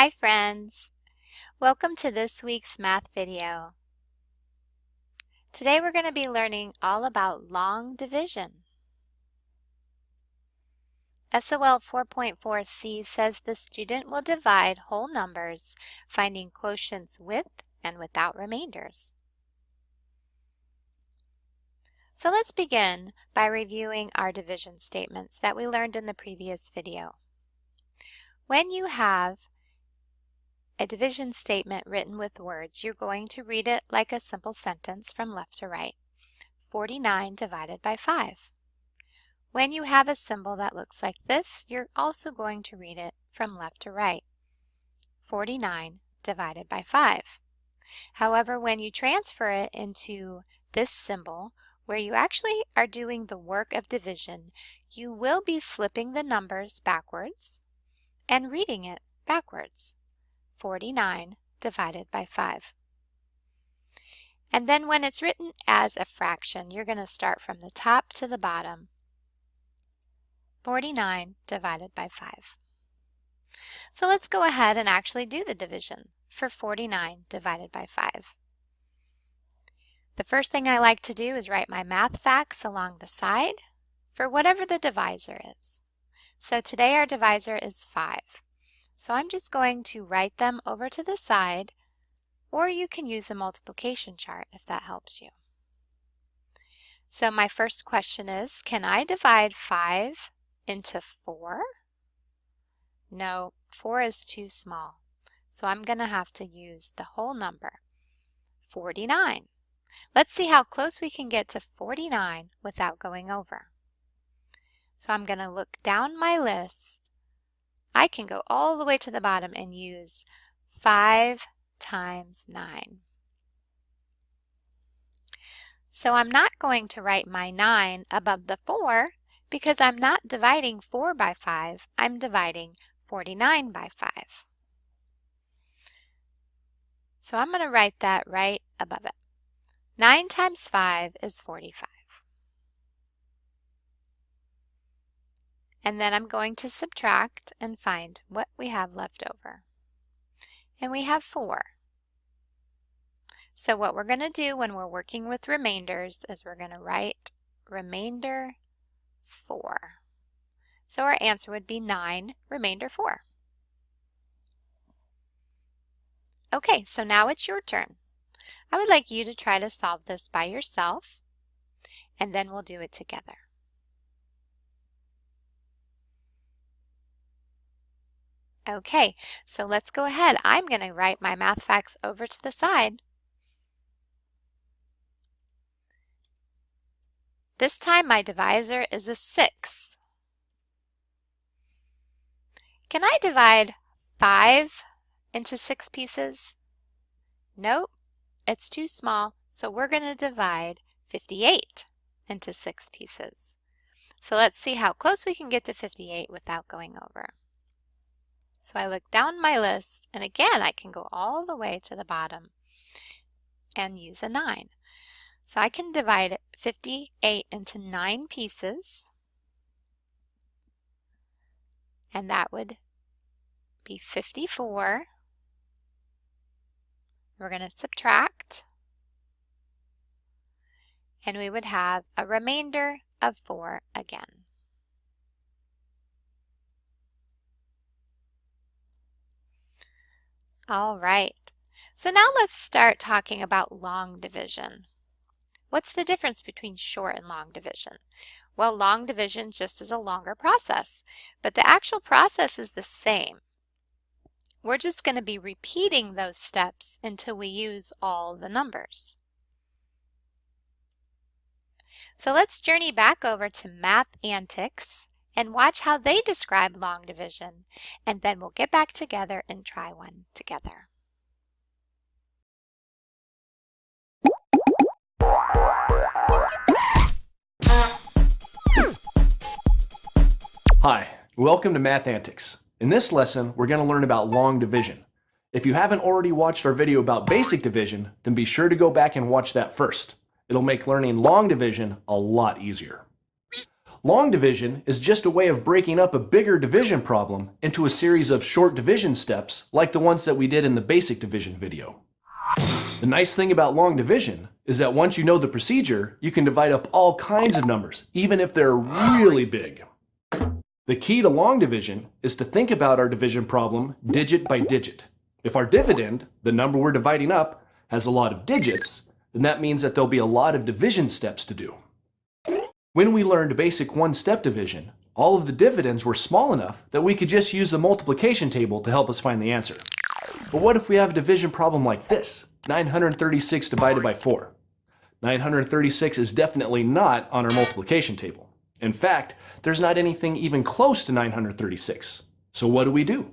Hi friends! Welcome to this week's math video. Today we're going to be learning all about long division. SOL 4.4c says the student will divide whole numbers, finding quotients with and without remainders. So let's begin by reviewing our division statements that we learned in the previous video. When you have a division statement written with words, you're going to read it like a simple sentence from left to right. 49 divided by 5. When you have a symbol that looks like this, you're also going to read it from left to right. 49 divided by 5. However, when you transfer it into this symbol, where you actually are doing the work of division, you will be flipping the numbers backwards and reading it backwards. 49 divided by 5. And then when it's written as a fraction, you're going to start from the top to the bottom. 49 divided by 5. So let's go ahead and actually do the division for 49 divided by 5. The first thing I like to do is write my math facts along the side for whatever the divisor is. So today our divisor is 5. So I'm just going to write them over to the side, or you can use a multiplication chart if that helps you. So my first question is, can I divide 5 into 4? No, 4 is too small. So I'm going to have to use the whole number, 49. Let's see how close we can get to 49 without going over. So I'm going to look down my list. I can go all the way to the bottom and use 5 times 9. So I'm not going to write my 9 above the 4 because I'm not dividing 4 by 5, I'm dividing 49 by 5. So I'm going to write that right above it. 9 times 5 is 45. And then I'm going to subtract and find what we have left over. And we have 4. So what we're going to do when we're working with remainders is we're going to write remainder 4. So our answer would be 9, remainder 4. Okay, so now it's your turn. I would like you to try to solve this by yourself, and then we'll do it together. Okay, so let's go ahead. I'm going to write my math facts over to the side. This time my divisor is a 6. Can I divide 5 into 6 pieces? Nope, it's too small, so we're going to divide 58 into 6 pieces. So let's see how close we can get to 58 without going over. So I look down my list, and again I can go all the way to the bottom and use a 9. So I can divide 58 into 9 pieces, and that would be 54. We're going to subtract, and we would have a remainder of 4 again. All right, so now let's start talking about long division. What's the difference between short and long division? Well, long division just is a longer process, but the actual process is the same. We're just going to be repeating those steps until we use all the numbers. So let's journey back over to Math Antics and watch how they describe long division, and then we'll get back together and try one together. Hi, welcome to Math Antics. In this lesson, we're going to learn about long division. If you haven't already watched our video about basic division, then be sure to go back and watch that first. It'll make learning long division a lot easier. Long division is just a way of breaking up a bigger division problem into a series of short division steps like the ones that we did in the basic division video. The nice thing about long division is that once you know the procedure, you can divide up all kinds of numbers, even if they're really big. The key to long division is to think about our division problem digit by digit. If our dividend, the number we're dividing up, has a lot of digits, then that means that there'll be a lot of division steps to do. When we learned basic one-step division, all of the dividends were small enough that we could just use the multiplication table to help us find the answer. But what if we have a division problem like this? 936 divided by 4. 936 is definitely not on our multiplication table. In fact, there's not anything even close to 936. So what do?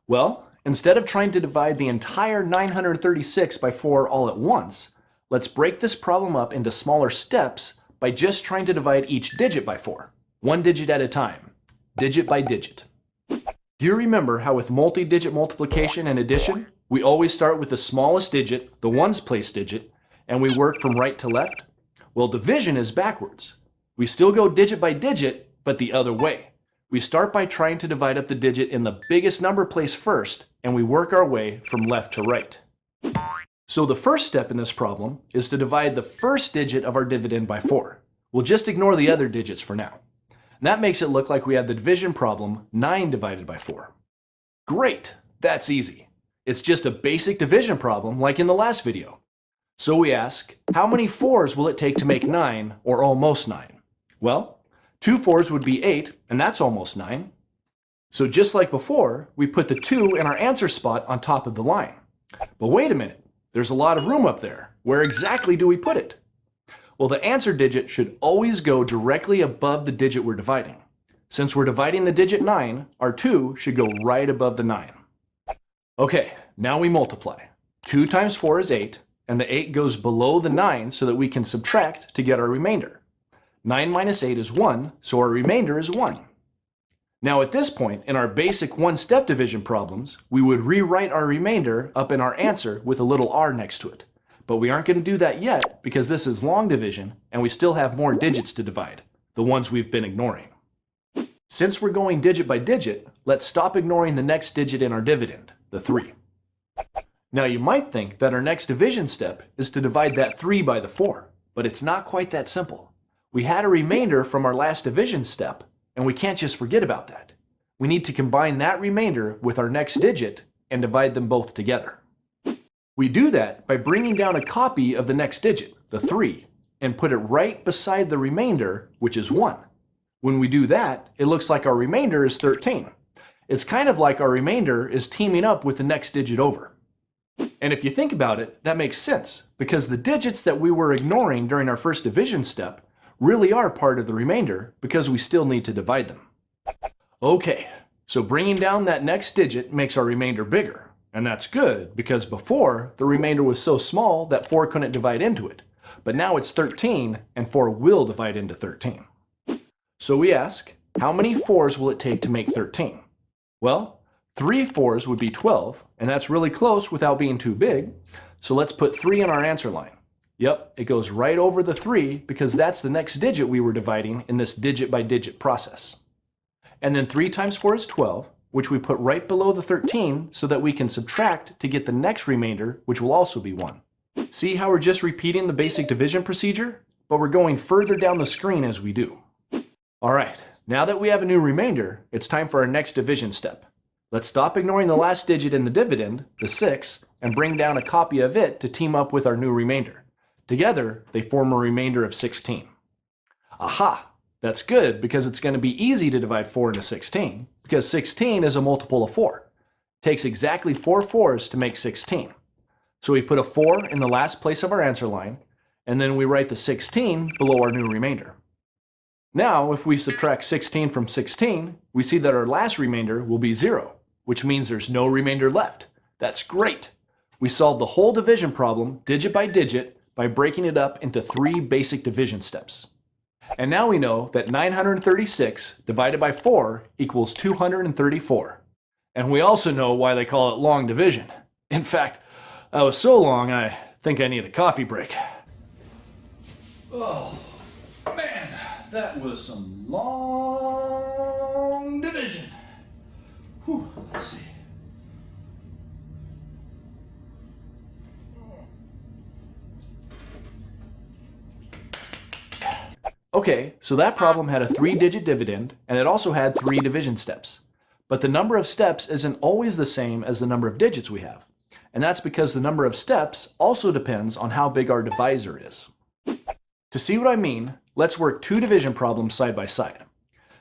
Well, instead of trying to divide the entire 936 by 4 all at once, let's break this problem up into smaller steps by just trying to divide each digit by 4, one digit at a time, digit by digit. Do you remember how with multi-digit multiplication and addition, we always start with the smallest digit, the ones place digit, and we work from right to left? Well, division is backwards. We still go digit by digit, but the other way. We start by trying to divide up the digit in the biggest number place first, and we work our way from left to right. So the first step in this problem is to divide the first digit of our dividend by 4. We'll just ignore the other digits for now. And that makes it look like we have the division problem 9 divided by 4. Great, that's easy. It's just a basic division problem like in the last video. So we ask, how many 4s will it take to make 9, or almost 9? Well, 2 4s would be 8, and that's almost 9. So just like before, we put the 2 in our answer spot on top of the line. But wait a minute. There's a lot of room up there. Where exactly do we put it? Well, the answer digit should always go directly above the digit we're dividing. Since we're dividing the digit 9, our 2 should go right above the 9. Okay, now we multiply. 2 times 4 is 8, and the 8 goes below the 9 so that we can subtract to get our remainder. 9 minus 8 is 1, so our remainder is 1. Now at this point, in our basic one-step division problems, we would rewrite our remainder up in our answer with a little r next to it. But we aren't going to do that yet because this is long division and we still have more digits to divide, the ones we've been ignoring. Since we're going digit by digit, let's stop ignoring the next digit in our dividend, the 3. Now you might think that our next division step is to divide that 3 by the 4, but it's not quite that simple. We had a remainder from our last division step, and we can't just forget about that. We need to combine that remainder with our next digit and divide them both together. We do that by bringing down a copy of the next digit, the 3, and put it right beside the remainder, which is 1. When we do that, it looks like our remainder is 13. It's kind of like our remainder is teaming up with the next digit over. And if you think about it, that makes sense, because the digits that we were ignoring during our first division step really are part of the remainder because we still need to divide them. Okay, so bringing down that next digit makes our remainder bigger. And that's good because before the remainder was so small that 4 couldn't divide into it. But now it's 13 and 4 will divide into 13. So we ask, how many 4s will it take to make 13? Well, 3 4s would be 12, and that's really close without being too big. So let's put 3 in our answer line. Yep, it goes right over the 3 because that's the next digit we were dividing in this digit by digit process. And then 3 times 4 is 12, which we put right below the 13 so that we can subtract to get the next remainder, which will also be 1. See how we're just repeating the basic division procedure? But we're going further down the screen as we do. All right, now that we have a new remainder, it's time for our next division step. Let's stop ignoring the last digit in the dividend, the 6, and bring down a copy of it to team up with our new remainder. Together, they form a remainder of 16. Aha! That's good because it's going to be easy to divide 4 into 16 because 16 is a multiple of 4. It takes exactly 4 4s to make 16. So we put a 4 in the last place of our answer line, and then we write the 16 below our new remainder. Now, if we subtract 16 from 16, we see that our last remainder will be 0, which means there's no remainder left. That's great! We solved the whole division problem, digit by digit, by breaking it up into 3 basic division steps. And now we know that 936 divided by 4 equals 234. And we also know why they call it long division. In fact, that was so long I think I need a coffee break. Oh, man, that was some long division. Whew, let's see. Okay, so that problem had a 3-digit dividend, and it also had 3 division steps. But the number of steps isn't always the same as the number of digits we have. And that's because the number of steps also depends on how big our divisor is. To see what I mean, let's work 2 division problems side by side.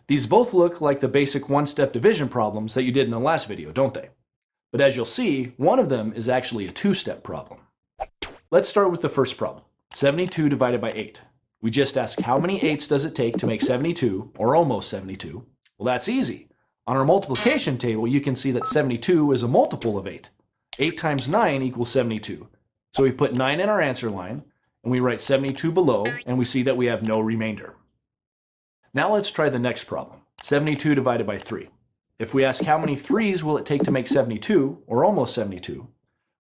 These both look like the basic one-step division problems that you did in the last video, don't they? But as you'll see, one of them is actually a 2-step problem. Let's start with the first problem, 72 divided by 8. We just ask how many 8s does it take to make 72, or almost 72. Well, that's easy. On our multiplication table, you can see that 72 is a multiple of 8. 8 times 9 equals 72. So we put 9 in our answer line, and we write 72 below, and we see that we have no remainder. Now let's try the next problem, 72 divided by 3. If we ask how many 3s will it take to make 72, or almost 72,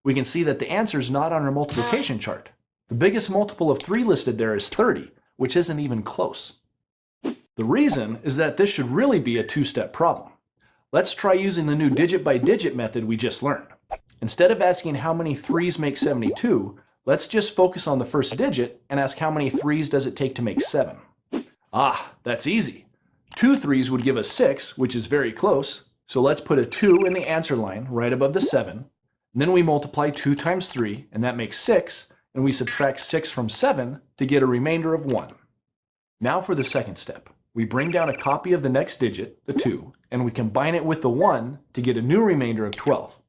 we can see that the answer is not on our multiplication chart. The biggest multiple of 3 listed there is 30, which isn't even close. The reason is that this should really be a 2-step problem. Let's try using the new digit by digit method we just learned. Instead of asking how many 3s make 72, let's just focus on the first digit and ask how many 3s does it take to make 7. Ah, that's easy. 2 3s would give us 6, which is very close, so let's put a 2 in the answer line right above the 7. Then we multiply 2 times 3, and that makes 6, and we subtract 6 from 7 to get a remainder of 1. Now for the second step. We bring down a copy of the next digit, the 2, and we combine it with the 1 to get a new remainder of 12.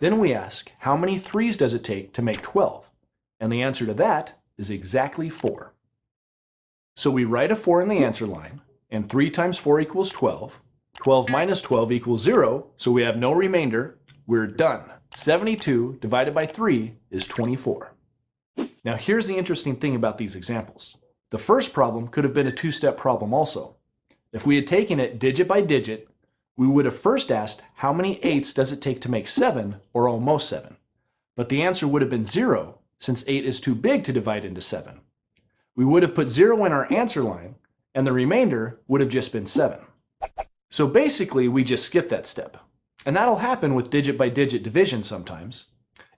Then we ask, how many 3s does it take to make 12? And the answer to that is exactly 4. So we write a 4 in the answer line, and 3 times 4 equals 12. 12 minus 12 equals 0, so we have no remainder. We're done. 72 divided by 3 is 24. Now here's the interesting thing about these examples. The first problem could have been a 2-step problem also. If we had taken it digit by digit, we would have first asked how many 8s does it take to make 7, or almost 7. But the answer would have been 0, since 8 is too big to divide into 7. We would have put 0 in our answer line, and the remainder would have just been 7. So basically, we just skip that step. And that'll happen with digit by digit division sometimes.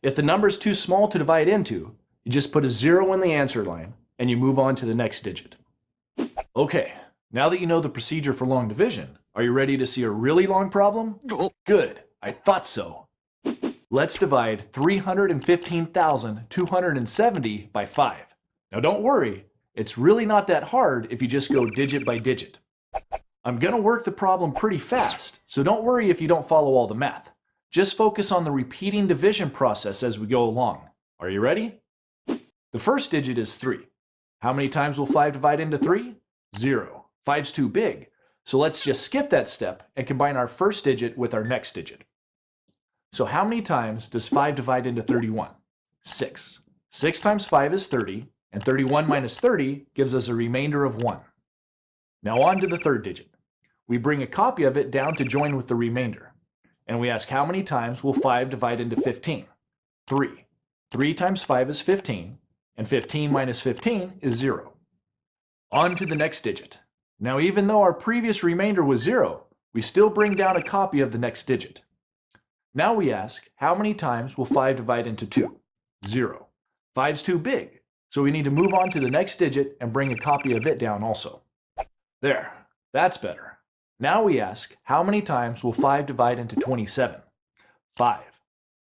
If the number's too small to divide into, you just put a 0 in the answer line, and you move on to the next digit. Okay, now that you know the procedure for long division, are you ready to see a really long problem? Good, I thought so. Let's divide 315,270 by 5. Now don't worry, it's really not that hard if you just go digit by digit. I'm gonna work the problem pretty fast, so don't worry if you don't follow all the math. Just focus on the repeating division process as we go along. Are you ready? The first digit is 3. How many times will 5 divide into 3? 0. 5's too big, so let's just skip that step and combine our first digit with our next digit. So how many times does 5 divide into 31? 6. 6 times 5 is 30, and 31 minus 30 gives us a remainder of 1. Now on to the third digit. We bring a copy of it down to join with the remainder. And we ask how many times will 5 divide into 15? 3. 3 times 5 is 15, and 15 minus 15 is 0. On to the next digit. Now even though our previous remainder was 0, we still bring down a copy of the next digit. Now we ask, how many times will 5 divide into 2? 0. 5's too big, so we need to move on to the next digit and bring a copy of it down also. There, that's better. Now we ask, how many times will 5 divide into 27? 5.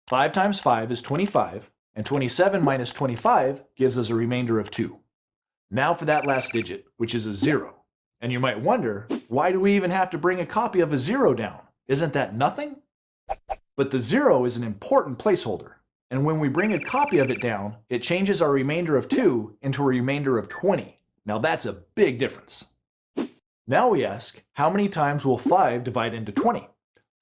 5 times 5 is 25, and 27 minus 25 gives us a remainder of 2. Now for that last digit, which is a 0. And you might wonder, why do we even have to bring a copy of a 0 down? Isn't that nothing? But the 0 is an important placeholder, and when we bring a copy of it down, it changes our remainder of 2 into a remainder of 20. Now that's a big difference. Now we ask, how many times will 5 divide into 20?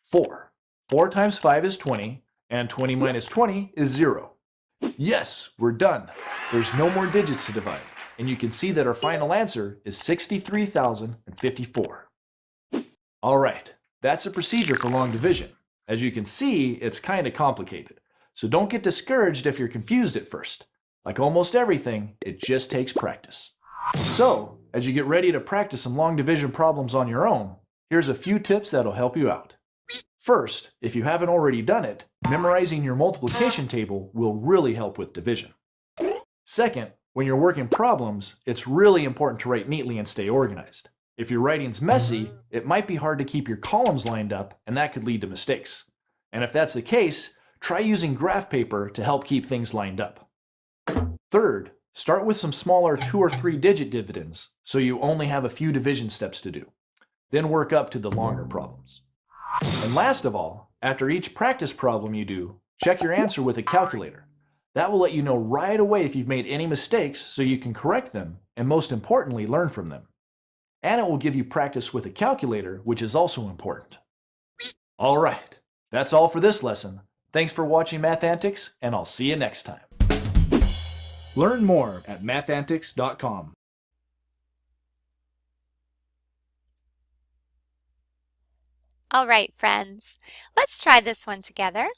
4. 4 times 5 is 20, and 20 minus 20 is 0. Yes, we're done. There's no more digits to divide, and you can see that our final answer is 63,054. All right, that's a procedure for long division. As you can see, it's kind of complicated, so don't get discouraged if you're confused at first. Like almost everything, it just takes practice. So, As you get ready to practice some long division problems on your own, here's a few tips that'll help you out. First, if you haven't already done it, memorizing your multiplication table will really help with division. Second, when you're working problems, it's really important to write neatly and stay organized. If your writing's messy, it might be hard to keep your columns lined up, and that could lead to mistakes. And if that's the case, try using graph paper to help keep things lined up. Third, start with some smaller 2 or 3 digit dividends, so you only have a few division steps to do. Then work up to the longer problems. And last of all, after each practice problem you do, check your answer with a calculator. That will let you know right away if you've made any mistakes so you can correct them, and most importantly, learn from them. And it will give you practice with a calculator, which is also important. All right, that's all for this lesson. Thanks for watching Math Antics, and I'll see you next time. Learn more at mathantics.com. All right, friends, let's try this one together.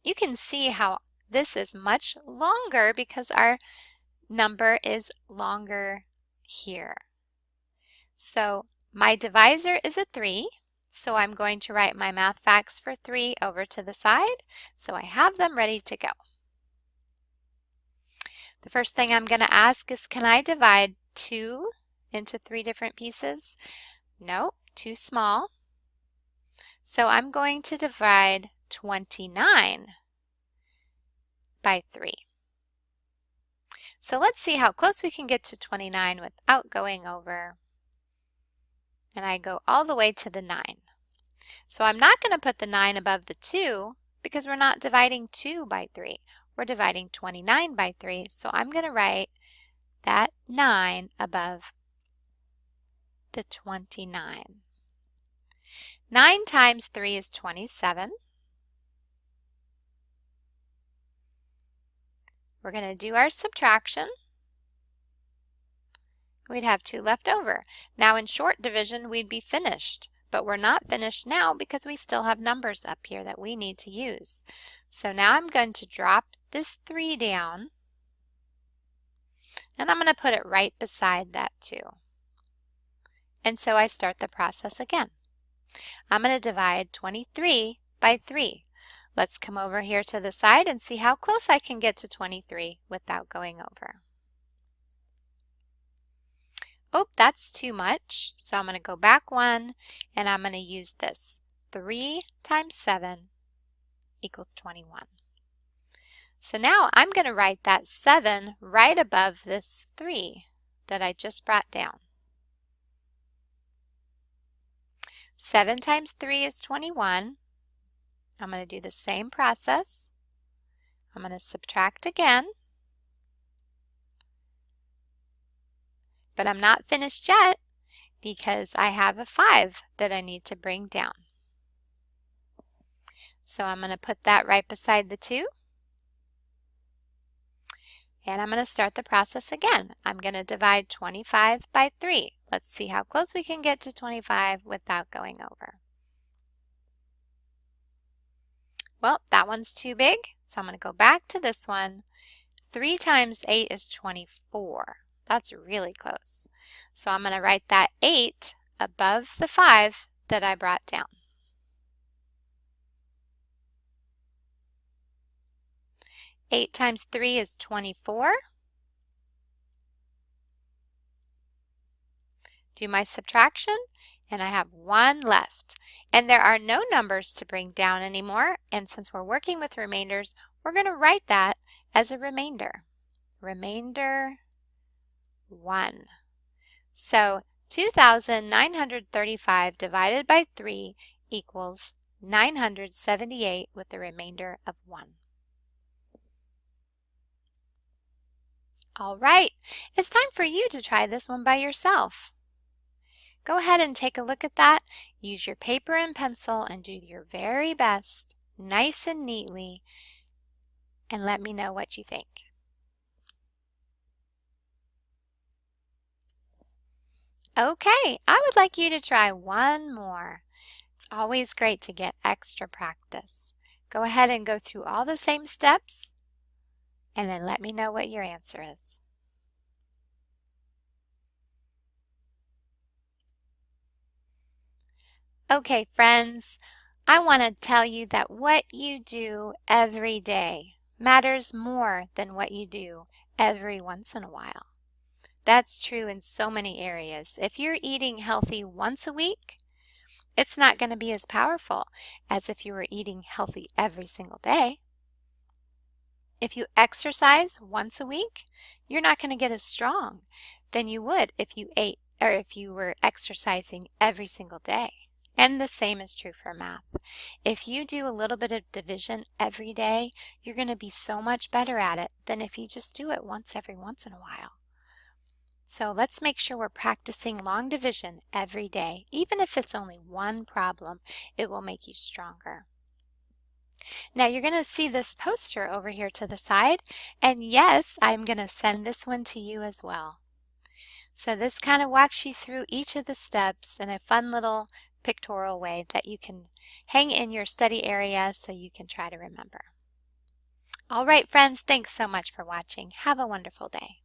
You can see how this is much longer because our number is longer here. So my divisor is a 3, so I'm going to write my math facts for 3 over to the side, so I have them ready to go. The first thing I'm going to ask is, can I divide 2 into 3 different pieces? No, too small. So I'm going to divide 29 by 3. So let's see how close we can get to 29 without going over. And I go all the way to the 9. So I'm not going to put the 9 above the 2 because we're not dividing 2 by 3. We're dividing 29 by 3. So I'm going to write that 9 above the 29. 9 times 3 is 27. We're going to do our subtraction. We'd have 2 left over. Now in short division, we'd be finished, but we're not finished now because we still have numbers up here that we need to use. So now I'm going to drop this 3 down, and I'm going to put it right beside that 2. And so I start the process again. I'm going to divide 23 by 3. Let's come over here to the side and see how close I can get to 23 without going over. Oh, that's too much. So I'm going to go back 1, and I'm going to use this. 3 times 7 equals 21. So now I'm going to write that 7 right above this 3 that I just brought down. 7 times 3 is 21. I'm going to do the same process. I'm going to subtract again. But I'm not finished yet because I have a 5 that I need to bring down. So I'm going to put that right beside the 2. And I'm going to start the process again. I'm going to divide 25 by 3. Let's see how close we can get to 25 without going over. Well, that one's too big, so I'm going to go back to this one. 3 times 8 is 24. That's really close. So I'm going to write that 8 above the 5 that I brought down. 8 times 3 is 24. Do my subtraction, and I have 1 left. And there are no numbers to bring down anymore, and since we're working with remainders, we're going to write that as a remainder. Remainder 1. So 2,935 divided by 3 equals 978 with the remainder of 1. All right, it's time for you to try this one by yourself. Go ahead and take a look at that. Use your paper and pencil and do your very best, nice and neatly, and let me know what you think. Okay, I would like you to try one more. It's always great to get extra practice. Go ahead and go through all the same steps, and then let me know what your answer is. Okay, friends, I want to tell you that what you do every day matters more than what you do every once in a while. That's true in so many areas. If you're eating healthy once a week, it's not going to be as powerful as if you were eating healthy every single day. If you exercise once a week, you're not going to get as strong than you would if you ate or if you were exercising every single day. And the same is true for math. If you do a little bit of division every day, you're going to be so much better at it than if you just do it every once in a while. So let's make sure we're practicing long division every day. Even if it's only one problem, it will make you stronger. Now you're going to see this poster over here to the side, and yes, I'm going to send this one to you as well. So this kind of walks you through each of the steps in a fun little pictorial way that you can hang in your study area so you can try to remember. All right, friends, thanks so much for watching. Have a wonderful day.